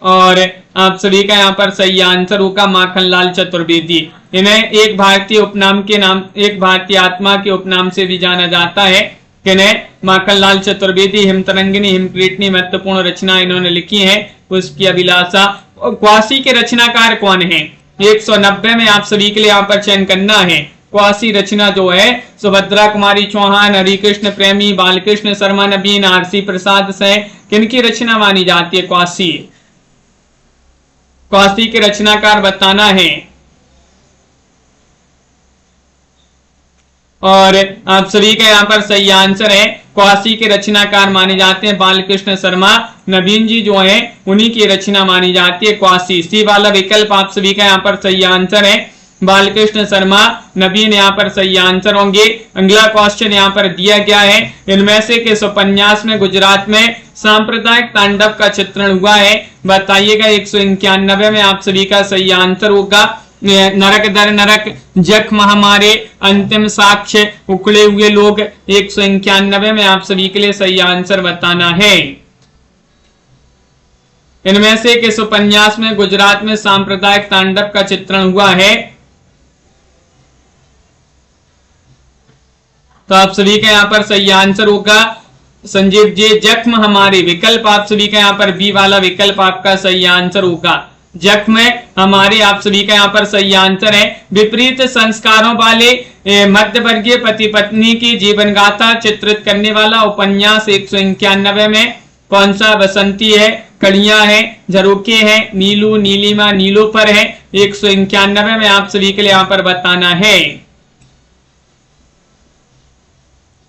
और आप सभी का यहाँ पर सही आंसर होगा माखनलाल चतुर्वेदी। इन्हें एक भारतीय उपनाम के नाम, एक भारतीय आत्मा के उपनाम से भी जाना जाता है। किन्हें? माखनलाल चतुर्वेदी। हिमतरंगिनी, हिमक्रीटनी महत्वपूर्ण रचना इन्होंने लिखी है। उसकी अभिलाषा। क्वासी के रचनाकार कौन है? 190 में आप सभी के लिए यहाँ पर चयन करना है। क्वासी रचना जो है सुभद्रा कुमारी चौहान, हरिकृष्ण प्रेमी, बालकृष्ण शर्मा नवीन, आरसी प्रसाद से। किनकी रचना मानी जाती है क्वासी? क्वासी के रचनाकार बताना है। और आप सभी का यहाँ पर सही आंसर है, क्वासी के रचनाकार माने जाते हैं बालकृष्ण शर्मा नवीन जी जो है, उन्हीं की रचना मानी जाती है क्वासी। सी वाला विकल्प आप सभी का यहाँ पर सही आंसर है, बालकृष्ण शर्मा नवीन यहाँ पर सही आंसर होंगे। अगला क्वेश्चन यहाँ पर दिया गया है, इनमें से किस उपन्यास में गुजरात में सांप्रदायिक तांडव का चित्रण हुआ है? बताइएगा। 191 में आप सभी का सही आंसर होगा नरक दर नरक, जख्म हमारे, अंतिम साक्ष्य, उखड़े हुए लोग। 191 में आप सभी के लिए सही आंसर बताना है। इनमें से किस उपन्यास में गुजरात में सांप्रदायिक तांडव का चित्रण हुआ है? तो आप सभी का यहाँ पर सही आंसर होगा संजीव जी, जख्म हमारे। विकल्प आप सभी का यहाँ पर बी वाला विकल्प आपका सही आंसर होगा। जख्म हमारे आप सभी का यहाँ पर सही आंसर है। विपरीत संस्कारों वाले मध्य वर्गीय पति पत्नी की जीवन गाथा चित्रित करने वाला उपन्यास 191 में कौन सा? बसंती है, कड़ियां है, झरोके है, नीलू, नीलिमा, नीलोफर है। 191 में आप सभी के लिए यहाँ पर बताना है।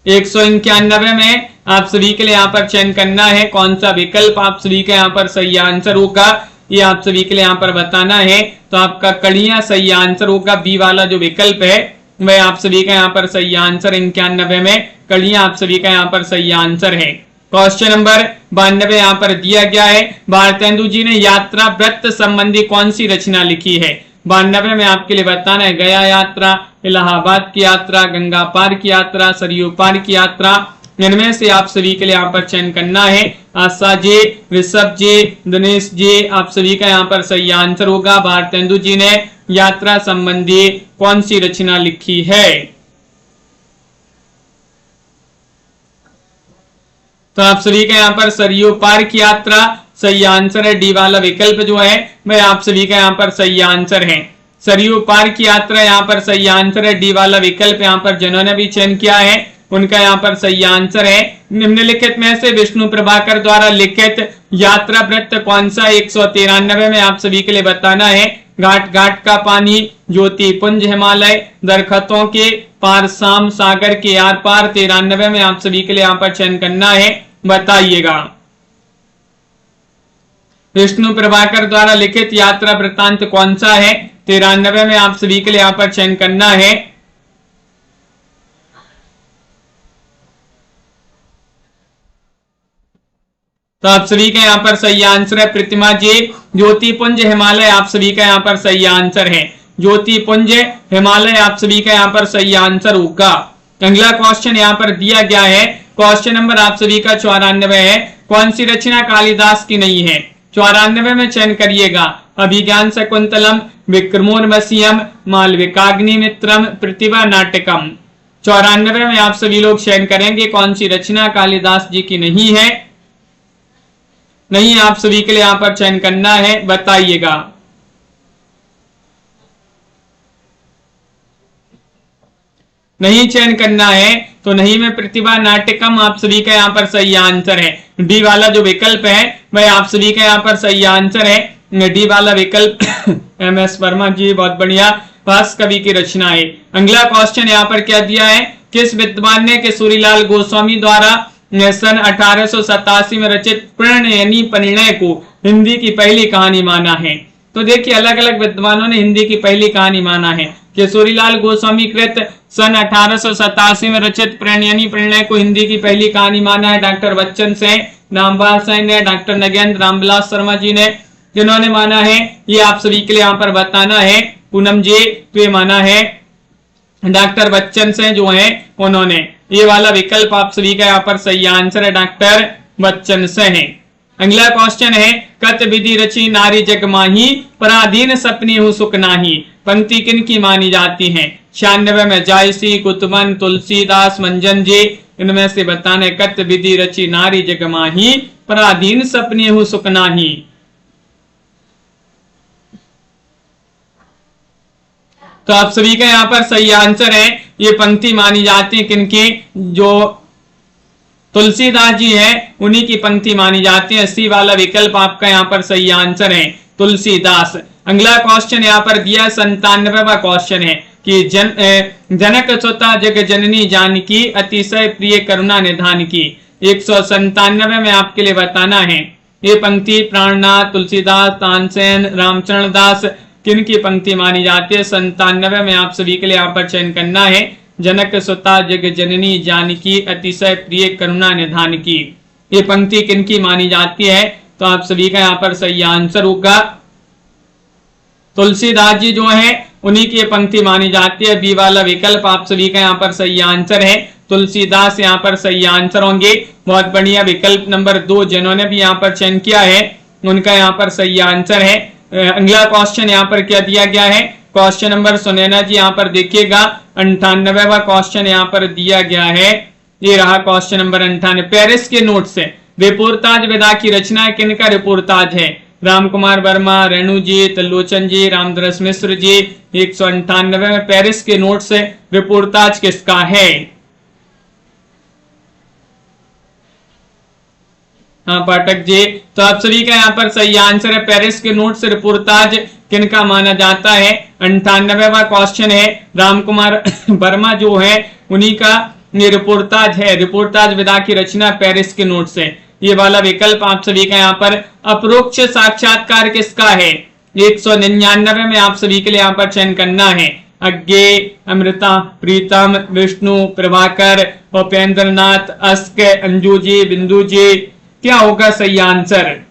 191 में आप सभी के लिए यहाँ पर चयन करना है कौन सा विकल्प आप सभी का यहाँ पर सही आंसर होगा, ये आप सभी के लिए यहाँ पर बताना है। तो आपका कड़ियां सही आंसर होगा, बी वाला जो विकल्प है वह आप सभी का यहाँ पर सही आंसर 91 में कड़ियां आप सभी का यहाँ पर सही आंसर है। क्वेश्चन नंबर 92 यहाँ पर दिया गया है, भारतेंदु जी ने यात्रा व्रत संबंधी कौन सी रचना लिखी है। 92 में आपके लिए बताना है गया यात्रा, इलाहाबाद की यात्रा, गंगा पार की यात्रा, सरयू पार की यात्रा। इनमें से आप सभी के लिए यहाँ पर चयन करना है। आशा जी, ऋषभ जी, दिनेश जी, आप सभी का यहाँ पर सही आंसर होगा, भारतेंदु जी ने यात्रा संबंधी कौन सी रचना लिखी है। तो आप सभी का यहाँ पर सरयू पार की यात्रा सही आंसर है। डी वाला विकल्प जो है वह आप सभी का यहाँ पर सही आंसर है। सरयू पार की यात्रा यहाँ पर सही आंसर है। डी वाला विकल्प यहाँ पर जिन्होंने भी चयन किया है उनका यहाँ पर सही आंसर है। निम्नलिखित में से विष्णु प्रभाकर द्वारा लिखित यात्रा वृत्त कौन सा 193 में आप सभी के लिए बताना है। घाट घाट का पानी, ज्योति पुंज हिमालय, दरख्तों के पार शाम सागर के आर पार। 93 में आप सभी के लिए यहाँ पर चयन करना है, बताइएगा। विष्णु प्रभाकर द्वारा लिखित यात्रा वृत्तांत कौन सा है। 93 में आप सभी के लिए यहाँ पर चयन करना है। तो आप सभी का यहाँ पर सही आंसर है प्रतिमा जी, ज्योतिपुंज हिमालय आप सभी का यहाँ पर सही आंसर है। ज्योतिपुंज हिमालय आप सभी का यहाँ पर सही आंसर होगा। अगला क्वेश्चन यहाँ पर दिया गया है, क्वेश्चन नंबर आप सभी का 94 है। कौन सी रचना कालिदास की नहीं है। 94 में चयन करिएगा। अभिज्ञान शकुंतलम, विक्रमोर्वशीयम, मालविकाग्निमित्रम, प्रतिभा नाटकम। 94 में आप सभी लोग चयन करेंगे कौन सी रचना कालिदास जी की नहीं है। नहीं, आप सभी के लिए यहां पर चयन करना है, बताइएगा। नहीं चयन करना है तो नहीं में प्रतिभा नाटकम आप सभी का यहाँ पर सही आंसर है। डी वाला जो विकल्प है वह आप सभी का यहाँ पर सही आंसर है। डी वाला विकल्प एम एस वर्मा जी, बहुत बढ़िया, भास कवि की रचना है। अगला क्वेश्चन यहाँ पर क्या दिया है, किस विद्वान ने किशोरीलाल गोस्वामी द्वारा सन 1887 में रचित प्रणयनी परिणय को हिंदी की पहली कहानी माना है। तो देखिए अलग अलग विद्वानों ने हिंदी की पहली कहानी माना है। किशोरीलाल गोस्वामी कृत सन 1887 में रचित प्रणयनी परिणय को हिंदी की पहली कहानी माना है डॉक्टर बच्चन सेन, रामबाल सेन ने, डॉक्टर नगेंद्र रामविलास शर्मा जी ने। जिन्होंने माना है ये आप सभी के लिए यहाँ पर बताना है। पूनम जी, तो ये माना है डॉक्टर बच्चन से जो है उन्होंने। ये वाला विकल्प आप सभी का यहाँ पर सही आंसर है, डॉक्टर बच्चन से है। अगला क्वेश्चन है, कत विधि रची नारी जग माही, पराधीन सपनी हूं सुख नाही। पंक्ति किन की मानी जाती है। 96 में जायसी, कुतुबन, तुलसीदास, मंजन जी। इनमें से बताने कत विधि रची नारी जग माही, पराधीन सपनी हूं सुख नाही। तो आप सभी का यहाँ पर सही आंसर है। ये पंक्ति मानी जाती है किनकी, जो तुलसीदास जी है उन्हीं की पंक्ति मानी जाती है। सी वाला विकल्प आपका यहाँ पर सही आंसर है, तुलसीदास। अगला क्वेश्चन यहाँ पर दिया 97वां क्वेश्चन है कि जनक सुता जग जननी जानकी, अतिशय प्रिय करुणा निधान की। 197 में आपके लिए बताना है ये पंक्ति प्राणनाथ, तुलसीदास, तानसेन, रामचरण दास किन की पंक्ति मानी जाती है। 97 में आप सभी के लिए यहाँ पर चयन करना है, जनक सुता जग जननी जानकी, अतिशय प्रिय करुणा निधान की। ये पंक्ति किन की मानी जाती है। तो आप सभी का यहाँ पर सही आंसर होगा तुलसीदास जी जो है उन्हीं की पंक्ति मानी जाती है। बी वाला विकल्प आप सभी का यहाँ पर सही आंसर है, तुलसीदास यहाँ पर सही आंसर होंगे। बहुत बढ़िया, विकल्प नंबर 2 जिन्होंने भी यहाँ पर चयन किया है उनका यहाँ पर सही आंसर है। अगला क्वेश्चन यहाँ पर क्या दिया गया है, क्वेश्चन नंबर सुनैना जी यहाँ पर देखिएगा 98वां क्वेश्चन यहाँ पर दिया गया है। ये रहा क्वेश्चन नंबर 98। पेरिस के नोट से रिपोर्टाज विधा की रचना किनका रिपोर्टाज है। राम कुमार वर्मा, रेणु जी, त्रिलोचन जी, रामदरस मिश्र जी। 198 में पेरिस के नोट से रिपोर्टाज किसका है। हाँ पाठक जी, तो आप सभी का यहाँ पर सही आंसर है, पेरिस के नोट से रिपोर्टाज किनका माना जाता है। 98वां क्वेश्चन है, राम कुमार वर्मा जो है उन्हीं का ये रिपोर्टाज है, रिपोर्टाज विधा की रचना पेरिस के नोट से। ये वाला विकल्प आप सभी का यहाँ पर अपरोक्ष साक्षात्कार किसका है? 199 में आप सभी के लिए यहाँ पर चयन करना है। अज्ञे, अमृता, प्रीतम, विष्णु, प्रभाकर, उपेंद्र नाथ, अस्क, अंजू जी, बिंदु जी, क्या होगा सही आंसर?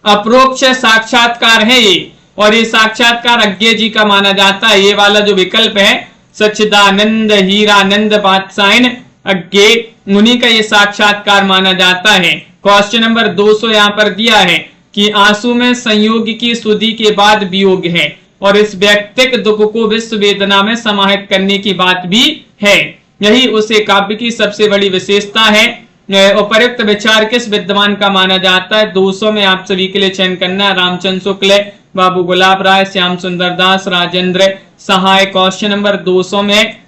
अपरोक्ष साक्षात्कार है ये, और ये साक्षात्कार अज्ञे जी का माना जाता है। ये वाला जो विकल्प है सच्चिदानंद हीरानंद बादशाह अज्ञे, उन्हीं का ये साक्षात्कार माना जाता है। क्वेश्चन नंबर 200 यहाँ पर दिया है कि आंसू में संयोग की सुधि के बाद वियोग है, और इस व्यक्तिक दुख को विश्व वेदना में समाहित करने की बात भी है। यही उसे काव्य की सबसे बड़ी विशेषता है। उपयुक्त विचार किस विद्वान का माना जाता है? 200 में आप सभी के लिए चयन करना है। रामचंद्र शुक्ल, बाबू गुलाब राय, श्याम सुंदर दास, राजेंद्र सहाय। क्वेश्चन नंबर 200 में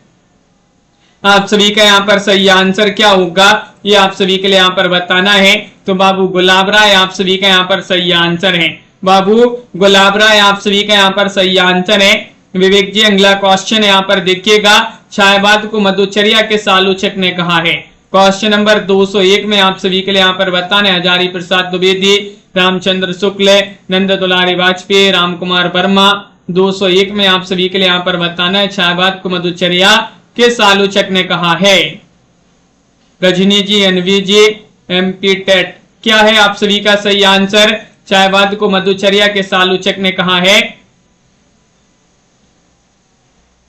आप सभी का यहाँ पर सही आंसर क्या होगा, ये आप सभी के लिए यहाँ पर बताना है। तो बाबू गुलाब राय आप सभी का यहाँ पर सही आंसर है। बाबू गुलाब राय आप सभी का यहाँ पर सही आंसर है। विवेक जी अगला क्वेश्चन यहाँ पर देखिएगा, छायावाद को मधुचर्या के आलोचक ने कहा है। क्वेश्चन नंबर 201 में आप सभी के लिए यहाँ पर बताना है। हजारी प्रसाद द्विवेदी, रामचंद्र शुक्ल, नंद दुलारी वाजपेयी, राम कुमार वर्मा। 201 में आप सभी के लिए यहाँ पर बताना है छायावाद को मधुचर्या किस आलोचक ने कहा है? रजनी जी, अनवी जी, एमपी टेट, क्या है आप सभी का सही आंसर? छायावाद को मधुचर्या किस आलोचक ने कहा है?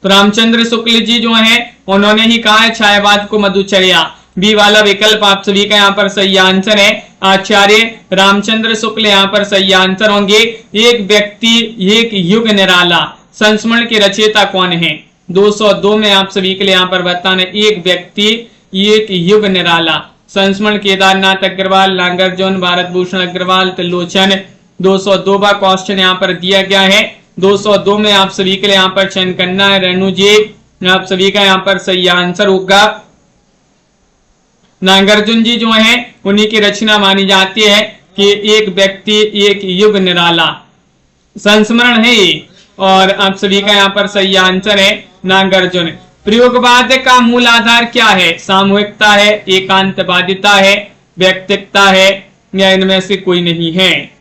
तो रामचंद्र शुक्ल जी जो है उन्होंने ही कहा है छायावाद को मधुचर्या। बी वाला विकल्प आप सभी का यहाँ पर सही आंसर है। आचार्य रामचंद्र शुक्ल यहाँ पर सही आंसर होंगे। एक व्यक्ति एक युग निराला संस्मरण के रचयिता कौन है? 202 में आप सभी के लिए यहाँ पर बताना, एक व्यक्ति एक युग निराला संस्मरण केदारनाथ अग्रवाल, नागार्जुन, भारत भूषण अग्रवाल, त्रिलोचन। 202 का क्वेश्चन यहाँ पर दिया गया है। 202 में आप सभी के लिए यहाँ पर चयन करना है। रेणु जी आप सभी का यहाँ पर सही आंसर होगा। नागार्जुन जी जो है उन्हीं की रचना मानी जाती है कि एक व्यक्ति एक युग निराला संस्मरण है, और आप सभी का यहाँ पर सही आंसर है नागार्जुन। प्रयोगवाद का मूल आधार क्या है? सामूहिकता है, एकांतवादिता है, व्यक्तिकता है, या इनमें से कोई नहीं है?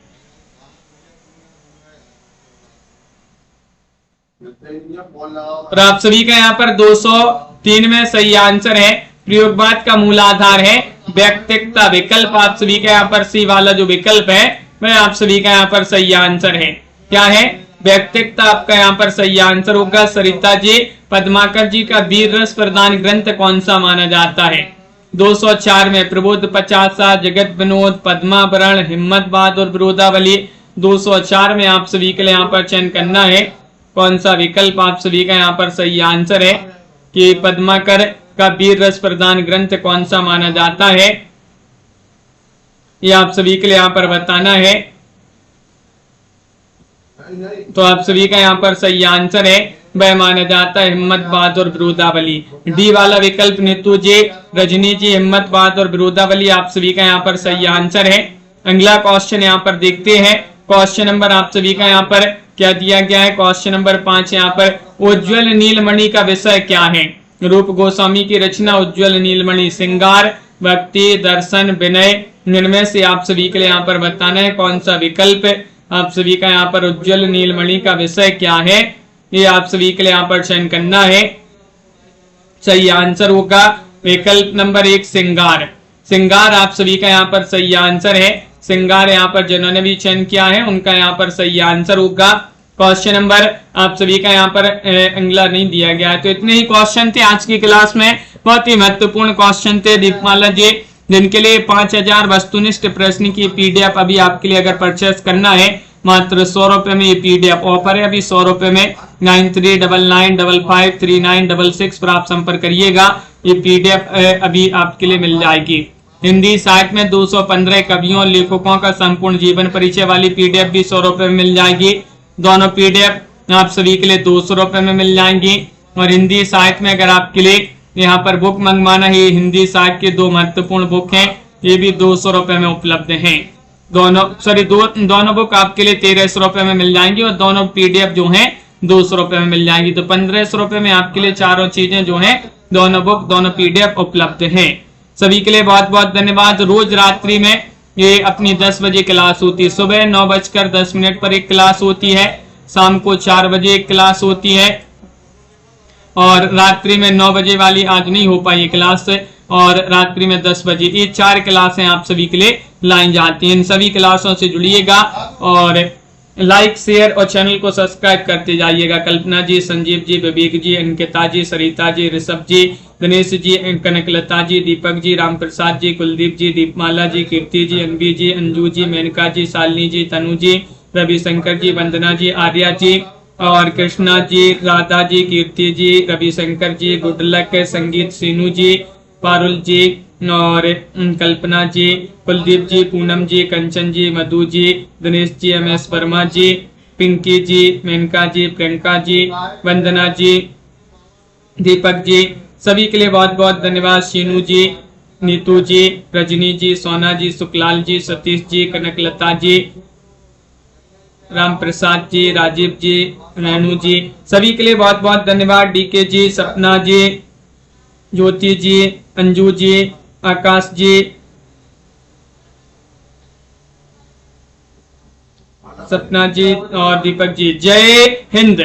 और आप सभी का यहाँ पर 203 में सही आंसर है। प्रयोगवाद का मूल आधार है व्यक्तिकता। विकल्प आप सभी का यहाँ पर सी वाला जो विकल्प है वह आप सभी का यहाँ पर सही आंसर है। क्या है? व्यक्तिकता आपका यहाँ पर सही आंसर होगा। सरिता जी, पद्माकर जी का वीर रस प्रदान ग्रंथ कौन सा माना जाता है? 204 में प्रबोध 50, जगत विनोद, पद्मावरण, हिम्मत बहादुर, विरोधावली। 204 में आप सभी के लिए यहाँ पर चयन करना है कौन सा विकल्प आप सभी का यहाँ पर सही आंसर है कि पद्माकर का वीर रस प्रदान ग्रंथ कौन सा माना जाता है, ये आप सभी के लिए यहाँ पर बताना है। तो आप सभी का यहाँ पर सही आंसर है वह माना जाता है हिम्मत बहादुर, विरोधावली। डी वाला विकल्प नीतू जी, रजनी जी, हिम्मत बहादुर, विरोधावली आप सभी का यहाँ पर सही आंसर है। अगला क्वेश्चन यहाँ पर देखते हैं। क्वेश्चन नंबर आप सभी का यहाँ पर क्या दिया गया है? क्वेश्चन नंबर 5 यहाँ पर उज्ज्वल नीलमणि का विषय क्या है? रूप गोस्वामी की रचना उज्ज्वल नीलमणि। श्रृंगार, भक्ति, दर्शन, विनय, इनमें से आप सभी के लिए यहाँ पर बताना है कौन सा विकल्प आप सभी का यहाँ पर उज्ज्वल नीलमणि का विषय क्या है, ये आप सभी के लिए यहाँ पर चयन करना है। सही आंसर होगा विकल्प नंबर 1 श्रृंगार। श्रृंगार आप सभी का यहाँ पर सही आंसर है। श्रृंगार यहाँ पर जिन्होंने भी चयन किया है उनका यहाँ पर सही आंसर होगा। क्वेश्चन नंबर आप सभी का यहाँ पर अगला नहीं दिया गया है। तो इतने ही क्वेश्चन थे आज की क्लास में, बहुत ही महत्वपूर्ण क्वेश्चन थे दीपमाला जी, जिनके लिए 5000 वस्तुनिष्ठ प्रश्न की पीडीएफ अभी आपके लिए अगर परचेस करना है मात्र 100 रुपए में ये पीडीएफ ऑफर है। अभी 100 रुपए में 9399553966 पर आप संपर्क करिएगा, ये पीडीएफ अभी आपके लिए मिल जाएगी। हिंदी साहित्य में 215 कवियों लेखकों का संपूर्ण जीवन परिचय वाली पीडीएफ भी 100 रुपए में मिल जाएगी। दोनों पीडीएफ आप सभी के लिए 200 रुपए में मिल जाएंगी। और हिंदी साहित्य में अगर आपके लिए यहाँ पर बुक मंगवाना है, हिंदी साहित्य के 2 महत्वपूर्ण बुक हैं, ये भी 200 रुपए में उपलब्ध हैं। दोनों बुक आपके लिए 1300 रुपए में मिल जाएंगी और दोनों पीडीएफ जो है 200 रुपए में मिल जाएंगी। तो 1500 रुपए में आपके लिए चारों चीजें जो है दोनों बुक, दोनों PDF उपलब्ध हैं। सभी के लिए बहुत बहुत धन्यवाद। रोज रात्रि में ये अपनी 10 बजे क्लास होती है। सुबह 9:10 पर एक क्लास होती है, शाम को 4 बजे एक क्लास होती है, और रात्रि में 9 बजे वाली आज नहीं हो पाई क्लास, और रात्रि में 10 बजे। ये 4 क्लासें आप सभी के लिए लाई जाती हैं। इन सभी क्लासों से जुड़िएगा और लाइक, शेयर और चैनल को सब्सक्राइब करते जाइएगा। कल्पना जी, संजीव जी, विवेक जी, अंकिता जी, सरिता जी, ऋषभ जी, दिनेश जी, कनकलता जी, दीपक जी, राम प्रसाद जी, कुलदीप जी, दीपमाला जी, कीर्ति जी, अनवी जी, अंजू जी, मेनका जी, शालिनी जी, तनु जी, रविशंकर जी, वंदना जी, आर्या जी और कृष्णा जी, राधा जी, कीर्ति जी, रविशंकर जी, गुड लक, संगीत, सीनू जी, पारुल जी और कल्पना जी, कुलदीप जी, पूनम जी, कंचन जी, मधु जी, दिनेश जी, MS वर्मा जी, पिंकी जी, मेनका जी, प्रियंका जी, वंदना जी, दीपक जी, सभी के लिए बहुत बहुत धन्यवाद। शीनू जी, नीतू जी, रजनी जी, सोना जी, सुखलाल जी, सतीश जी, कनकलता जी, राम प्रसाद जी, राजीव जी, रेणु जी, सभी के लिए बहुत बहुत धन्यवाद। DK जी, सपना जी, ज्योति जी, अंजू जी, आकाश जी, सपना जी और दीपक जी। जय हिंद।